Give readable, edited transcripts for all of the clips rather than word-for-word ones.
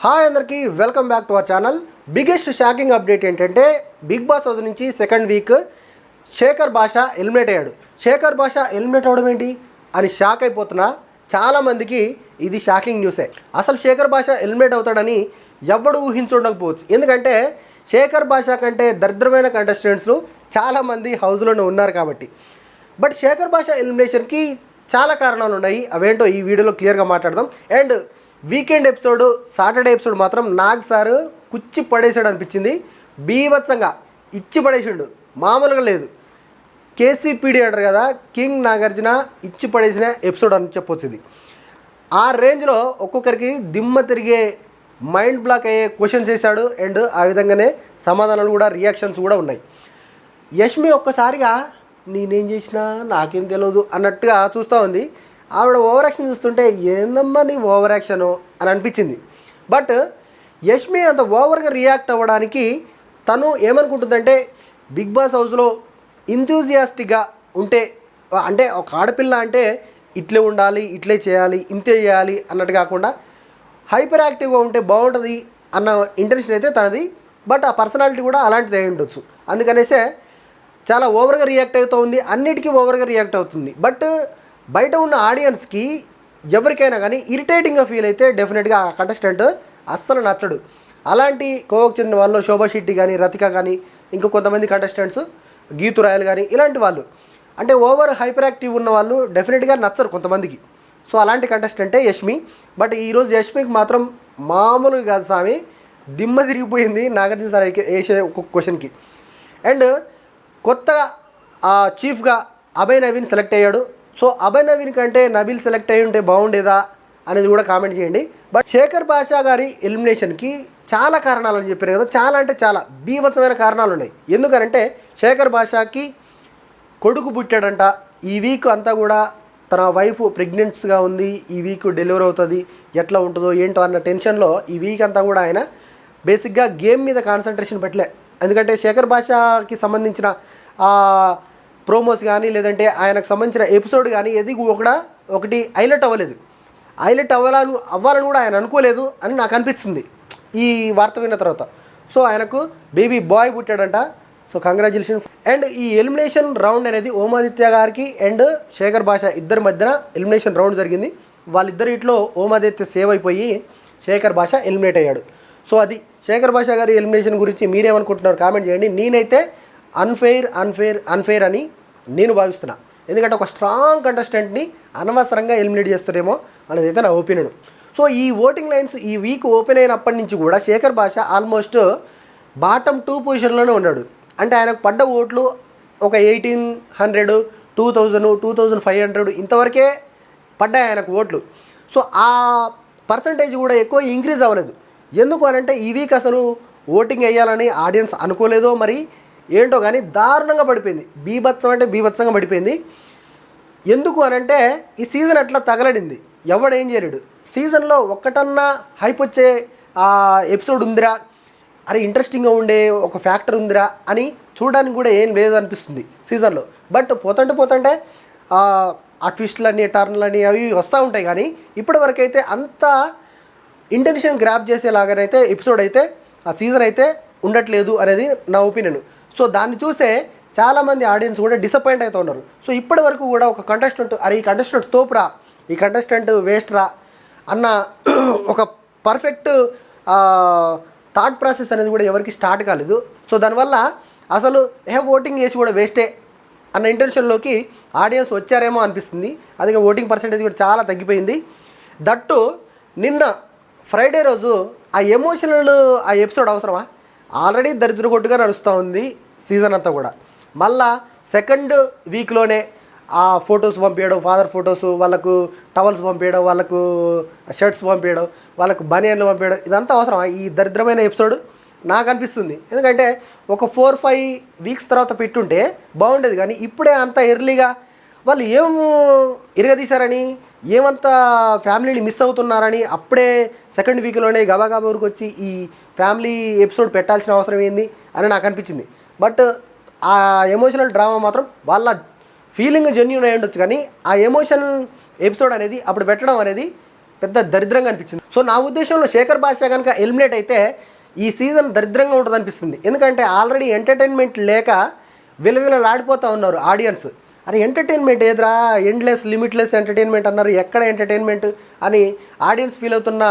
Hi అందరికీ welcome back to our channel. Biggest shocking update ఏంటంటే big boss house నుంచి second week Shekhar భాష eliminate అయ్యాడు. శేఖర్ భాష ఎలిమినేట్ అవ్వడం ఏంటి అని షాక్ అయిపోతున్నా చాలామందికి ఇది షాకింగ్ న్యూసే. అసలు శేఖర్ భాష ఎలిమినేట్ అవుతాడని ఎవడు ఊహించుండకపోవచ్చు. ఎందుకంటే శేఖర్ భాష కంటే దరిద్రమైన కంటెస్టెంట్స్ చాలామంది హౌస్లోనే ఉన్నారు కాబట్టి. బట్ శేఖర్ భాష ఎలిమినేషన్కి చాలా కారణాలు ఉన్నాయి. అవేంటో ఈ వీడియోలో క్లియర్గా మాట్లాడదాం. And weekend episode, Saturday episode మాత్రం నాగ్ సార్ కుచ్చి పడేసాడు అనిపించింది. బీభత్సంగా ఇచ్చి పడేసిండు, మామూలుగా లేదు. కేసీపీడీ అంటారు కదా, కింగ్ నాగార్జున ఇచ్చి పడేసిన ఎపిసోడ్ అని చెప్పొచ్చు ఇది. ఆ రేంజ్లో ఒక్కొక్కరికి దిమ్మ తిరిగే, మైండ్ బ్లాక్ అయ్యే క్వశ్చన్స్ వేశాడు. అండ్ ఆ విధంగానే సమాధానాలు కూడా, రియాక్షన్స్ కూడా ఉన్నాయి. యష్మి ఒక్కసారిగా నేనేం చేసినా నాకేం తెలియదు అన్నట్టుగా చూస్తూ ఉంది. ఆవిడ ఓవర్ యాక్షన్ చూస్తుంటే ఏందమ్మా నీ ఓవర్ యాక్షను అని అనిపించింది. బట్ యష్మి అంత ఓవర్గా రియాక్ట్ అవ్వడానికి తను ఏమనుకుంటుందంటే బిగ్ బాస్ హౌస్లో ఇంథూజియాస్టిక్గా ఉంటే, అంటే ఒక ఆడపిల్ల అంటే ఇట్లే ఉండాలి, ఇట్లే చేయాలి, ఇంతే చేయాలి అన్నట్టు కాకుండా హైపర్ యాక్టివ్గా ఉంటే బాగుంటుంది అన్న ఇంటెన్షన్ అయితే తనది. బట్ ఆ పర్సనాలిటీ కూడా అలాంటిది అయి ఉండొచ్చు. అందుకనేసే చాలా ఓవర్గా రియాక్ట్ అవుతూ ఉంది, అన్నిటికీ ఓవర్గా రియాక్ట్ అవుతుంది. బట్ బయట ఉన్న ఆడియన్స్కి ఎవరికైనా కానీ ఇరిటేటింగ్గా ఫీల్ అయితే డెఫినెట్గా ఆ కంటెస్టెంట్ అస్సలు నచ్చడు. అలాంటి కోవకు చెందిన వాళ్ళు శోభా శెట్టి కానీ, రతిక కానీ, ఇంకా కొంతమంది కంటెస్టెంట్స్, గీతు రాయల్ కానీ, ఇలాంటి వాళ్ళు అంటే ఓవర్ హైపర్ యాక్టివ్ ఉన్న వాళ్ళు డెఫినెట్గా నచ్చరు కొంతమందికి. సో అలాంటి కంటెస్టెంటే యష్మి. బట్ ఈరోజు యష్మికి మాత్రం మామూలుగా కాదు స్వామి, దిమ్మ తిరిగిపోయింది నాగార్జున సార్ వేసే ఒక్కొక్క క్వశ్చన్కి. అండ్ కొత్తగా చీఫ్గా అభయ్ నవీన్ సెలెక్ట్ అయ్యాడు. సో అభయ్ నవీన్ కంటే నబీల్ సెలెక్ట్ అయ్యి ఉంటే బాగుండేదా అనేది కూడా కామెంట్ చేయండి. బట్ శేఖర్ భాష గారి ఎలిమినేషన్కి చాలా కారణాలు అని చెప్పారు కదా, చాలా అంటే చాలా బీభత్సమైన కారణాలు ఉన్నాయి. ఎందుకనంటే శేఖర్ భాషకి కొడుకు పుట్టాడంట. ఈ వీక్ అంతా కూడా తన వైఫ్ ప్రెగ్నెంట్స్గా ఉంది, ఈ వీక్ డెలివరీ అవుతుంది, ఎట్లా ఉంటుందో ఏంటో అన్న టెన్షన్లో ఈ వీక్ అంతా కూడా ఆయన బేసిక్గా గేమ్ మీద కాన్సన్ట్రేషన్ పెట్టలే. ఎందుకంటే శేఖర్ భాషకి సంబంధించిన ప్రోమోస్ కానీ, లేదంటే ఆయనకు సంబంధించిన ఎపిసోడ్ కానీ ఏది కూడా ఒకటి హైలైట్ అవ్వలేదు. హైలైట్ అవ్వాలని కూడా ఆయన అనుకోలేదు అని నాకు అనిపిస్తుంది ఈ వార్త విన్న తర్వాత. సో ఆయనకు బేబీ బాయ్ పుట్టాడంట. So congratulation. అండ్ ఈ ఎలిమినేషన్ రౌండ్ అనేది ఓమాదిత్య గారికి అండ్ శేఖర్ భాష ఇద్దరి మధ్యన ఎలిమినేషన్ రౌండ్ జరిగింది. వాళ్ళిద్దరిట్లో ఓమాదిత్య సేవ్ అయిపోయి శేఖర్ భాష ఎలిమినేట్ అయ్యాడు. సో అది శేఖర్ భాష గారి ఎలిమినేషన్ గురించి మీరేమనుకుంటున్నారు కామెంట్ చేయండి. నేనైతే అన్ఫెయిర్ అని నేను భావిస్తున్నా. ఎందుకంటే ఒక స్ట్రాంగ్ కంటెస్టెంట్ని అనవసరంగా ఎలిమినేట్ చేస్తారేమో అనేది అయితే నా ఒపీనియన్. సో ఈ ఓటింగ్ లైన్స్ ఈ వీక్ ఓపెన్ అయినప్పటి నుంచి కూడా శేఖర్ భాష ఆల్మోస్ట్ బాటమ్ 2 పొజిషన్లోనే ఉన్నాడు. అంటే ఆయనకు పడ్డ ఓట్లు ఒక 1800, 2000, 2500 ఇంతవరకే పడ్డాయి ఆయనకు ఓట్లు. సో ఆ పర్సంటేజ్ కూడా ఎక్కువ ఇంక్రీజ్ అవ్వలేదు. ఎందుకు అనంటే ఈ వీక్ అసలు ఓటింగ్ వేయాలని ఆడియన్స్ అనుకోలేదో మరి ఏంటో కానీ దారుణంగా పడిపోయింది. బీభత్సం అంటే బీభత్సంగా పడిపోయింది. ఎందుకు అనంటే ఈ సీజన్ అట్లా తగలడింది, ఎవడేం చేయలేడు. సీజన్లో ఒక్కటన్నా హైప్ వచ్చే ఎపిసోడ్ ఉందిరా, అరే ఇంట్రెస్టింగ్గా ఉండే ఒక ఫ్యాక్టర్ ఉందిరా అని చూడడానికి కూడా ఏం లేదు అనిపిస్తుంది సీజన్లో. బట్ పోతుంటే ఆ ట్విస్ట్లని, టర్న్లని అవి వస్తూ ఉంటాయి. కానీ ఇప్పటివరకు అయితే అంత ఇంటెన్షన్ గ్రాప్ చేసేలాగానైతే ఎపిసోడ్ అయితే ఆ సీజన్ అయితే ఉండట్లేదు అనేది నా ఒపీనియన్. సో దాన్ని చూసే చాలామంది ఆడియన్స్ కూడా డిసప్పాయింట్ అవుతూ ఉన్నారు. సో ఇప్పటి వరకు కూడా ఒక కంటెస్టెంట్ అరే ఈ కంటెస్టెంట్ తోపురా, ఈ కంటెస్టెంట్ వేస్ట్ రా అన్న ఒక పర్ఫెక్ట్ థాట్ ప్రాసెస్ అనేది కూడా ఎవరికి స్టార్ట్ కాలేదు. సో దానివల్ల అసలు ఓటింగ్ చేసి కూడా వేస్టే అన్న ఇంటెన్షన్లోకి ఆడియన్స్ వచ్చారేమో అనిపిస్తుంది. అందుకే ఓటింగ్ పర్సెంటేజ్ కూడా చాలా తగ్గిపోయింది. దట్టు నిన్న ఫ్రైడే రోజు ఆ ఎమోషనల్ ఎపిసోడ్ అవసరమా? ఆల్రెడీ దరిద్ర కొట్టుగా నడుస్తూ ఉంది సీజన్ అంతా కూడా. మళ్ళా సెకండ్ వీక్లోనే ఆ ఫొటోస్ పంపించడం, ఫాదర్ ఫొటోస్, వాళ్ళకు టవల్స్ పంపించడం, వాళ్ళకు షర్ట్స్ పంపించడం, వాళ్ళకు బనియన్లు పంపించడం, ఇదంతా అవసరమా ఈ దరిద్రమైన ఎపిసోడ్? నాకు అనిపిస్తుంది. ఎందుకంటే ఒక 4-5 వీక్స్ తర్వాత పెట్టుంటే బాగుండేది. కానీ ఇప్పుడే అంత ఎర్లీగా వాళ్ళు ఏం ఇరగదీశారని, ఏమంత ఫ్యామిలీని మిస్ అవుతున్నారని అప్పుడే సెకండ్ వీక్లోనే గబాగబా ఊరికి వచ్చి ఈ ఫ్యామిలీ ఎపిసోడ్ పెట్టాల్సిన అవసరం ఏంది అని నాకు అనిపించింది. బట్ ఆ ఎమోషనల్ డ్రామా మాత్రం వాళ్ళ ఫీలింగ్ జెన్యూన్ అయి ఉండొచ్చు. కానీ ఆ ఎమోషనల్ ఎపిసోడ్ అనేది అప్పుడు పెట్టడం అనేది పెద్ద దరిద్రంగా అనిపించింది. సో నా ఉద్దేశంలో శేఖర్ భాషా కనుక ఎలిమినేట్ అయితే ఈ సీజన్ దరిద్రంగా ఉంటుంది అనిపిస్తుంది. ఎందుకంటే ఆల్రెడీ ఎంటర్టైన్మెంట్ లేక విలవిలలాడిపోతూ ఉన్నారు ఆడియన్స్. అరే ఎంటర్టైన్మెంట్ ఏదిరా, ఎండ్లెస్ లిమిట్లెస్ ఎంటర్టైన్మెంట్ అన్నారు, ఎక్కడ ఎంటర్టైన్మెంట్ అని ఆడియన్స్ ఫీల్ అవుతున్న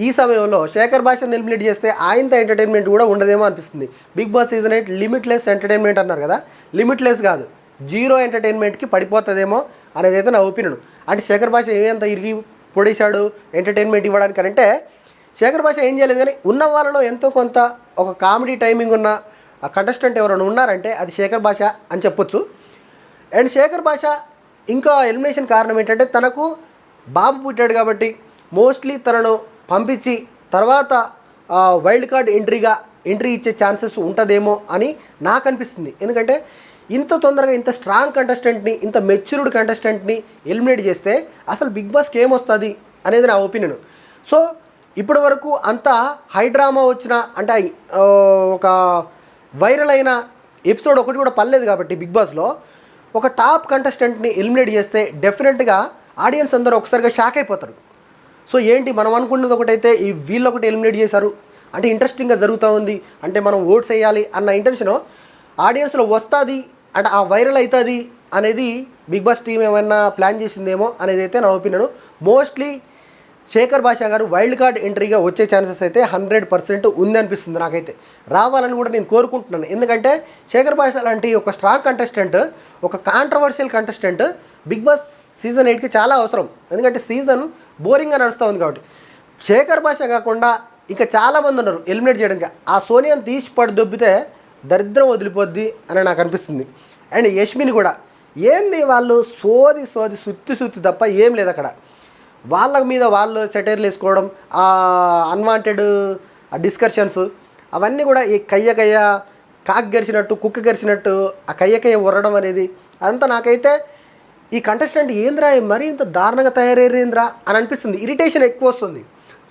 ఈ సమయంలో శేఖర్ భాషను ఎలిమినేట్ చేస్తే ఆయనతో ఎంటర్టైన్మెంట్ కూడా ఉండదేమో అనిపిస్తుంది. Bigg Boss season 8 limitless entertainment అన్నారు కదా, లిమిట్లెస్ కాదు, జీరో ఎంటర్టైన్మెంట్కి పడిపోతుందేమో అనేది అయితే నా ఒపీనియన్. అంటే శేఖర్ భాష ఏమంత ఇరిగి పొడిశాడు ఎంటర్టైన్మెంట్ ఇవ్వడానికి అంటే, శేఖర్ భాష ఏం చేయలేదు, కానీ ఉన్న వాళ్ళలో ఎంతో కొంత ఒక కామెడీ టైమింగ్ ఉన్న ఆ కంటెస్టెంట్ ఎవరైనా ఉన్నారంటే అది శేఖర్ భాష అని చెప్పొచ్చు. అండ్ శేఖర్ భాష ఇంకా ఎలిమినేషన్ కారణం ఏంటంటే తనకు బాబు పుట్టాడు కాబట్టి మోస్ట్లీ తనను పంపించి తర్వాత వైల్డ్ కార్డ్ ఎంట్రీ ఇచ్చే ఛాన్సెస్ ఉంటుందేమో అని నాకు అనిపిస్తుంది. ఎందుకంటే ఇంత తొందరగా ఇంత స్ట్రాంగ్ కంటెస్టెంట్ని, ఇంత మెచ్యూర్డ్ కంటెస్టెంట్ని ఎలిమినేట్ చేస్తే అసలు బిగ్ బాస్కి ఏమొస్తుంది అనేది నా ఒపీనియన్. సో ఇప్పటి వరకు అంతా హై డ్రామా వచ్చిన అంటే ఒక వైరల్ అయిన ఎపిసోడ్ ఒకటి కూడా పర్లేదు కాబట్టి బిగ్ బాస్లో ఒక టాప్ కంటెస్టెంట్ని ఎలిమినేట్ చేస్తే డెఫినెట్గా ఆడియన్స్ అందరూ ఒకసారిగా షాక్ అయిపోతారు. సో ఏంటి మనం అనుకున్నది ఒకటైతే ఈ వీళ్ళు ఒకటి ఎలిమినేట్ చేశారు అంటే ఇంట్రెస్టింగ్గా జరుగుతూ ఉంది అంటే మనం ఓట్స్ వేయాలి అన్న ఇంటెన్షన్ ఆడియన్స్లో వస్తుంది, అంటే ఆ వైరల్ అవుతుంది అనేది బిగ్ బాస్ టీం ఏమైనా ప్లాన్ చేసిందేమో అనేది అయితే నా ఒపీనియన్. మోస్ట్లీ శేఖర్ భాషా గారు వైల్డ్ కార్డ్ ఎంట్రీగా వచ్చే ఛాన్సెస్ అయితే 100% ఉంది అనిపిస్తుంది నాకైతే. రావాలని కూడా నేను కోరుకుంటున్నాను. ఎందుకంటే శేఖర్ భాష లాంటి ఒక స్ట్రాంగ్ కంటెస్టెంట్, ఒక controversial contestant Bigg Boss season 8కి చాలా అవసరం. ఎందుకంటే సీజన్ బోరింగ్గా నడుస్తూ ఉంది కాబట్టి. శేఖర్ భాష కాకుండా ఇంకా చాలామంది ఉన్నారు ఎలిమినేట్ చేయడానికి. ఆ సోనియాని తీసి పడి దొబ్బితే దరిద్రం వదిలిపోద్ది అని నాకు అనిపిస్తుంది. అండ్ యష్మిని కూడా ఏంది వాళ్ళు సోది సుత్తి తప్ప ఏం లేదు అక్కడ. వాళ్ళ మీద వాళ్ళు సెటైర్లు వేసుకోవడం, ఆ అన్వాంటెడ్ డిస్కషన్స్ అవన్నీ కూడా ఈ కయ్య కాకి గరిచినట్టు కుక్క గరిచినట్టు ఆ కయ్య ఉరడం అనేది అదంతా నాకైతే ఈ కంటెస్టెంట్ ఏంద్రా మరీ ఇంత దారుణంగా తయారయ్యేంద్రా అని అనిపిస్తుంది. ఇరిటేషన్ ఎక్కువ వస్తుంది.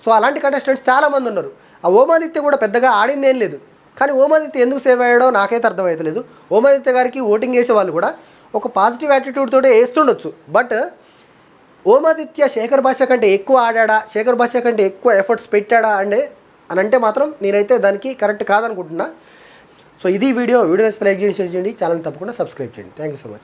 సో అలాంటి కంటెస్టెంట్స్ చాలామంది ఉన్నారు. ఆ ఓమాదిత్య కూడా పెద్దగా ఆడింది ఏం లేదు, కానీ ఓమాదిత్య ఎందుకు సేవ్ అయ్యాడో నాకైతే అర్థమవుతలేదు. ఓమాదిత్య గారికి ఓటింగ్ వేసే వాళ్ళు కూడా ఒక పాజిటివ్ యాటిట్యూడ్ తోటే వేస్తుండొచ్చు. బట్ ఓమాదిత్య శేఖర్ భాష కంటే ఎక్కువ ఆడా, శేఖర్ భాష కంటే ఎక్కువ ఎఫర్ట్స్ పెట్టాడా అని అంటే మాత్రం నేనైతే దానికి కరెక్ట్ కాదనుకుంటున్నా. సో ఇది వీడియో నచ్చితే లైక్ చేయండి, షేర్ చేయండి, ఛానల్ తప్పకుండా సబ్స్క్రైబ్ చేయండి. Thank you so much.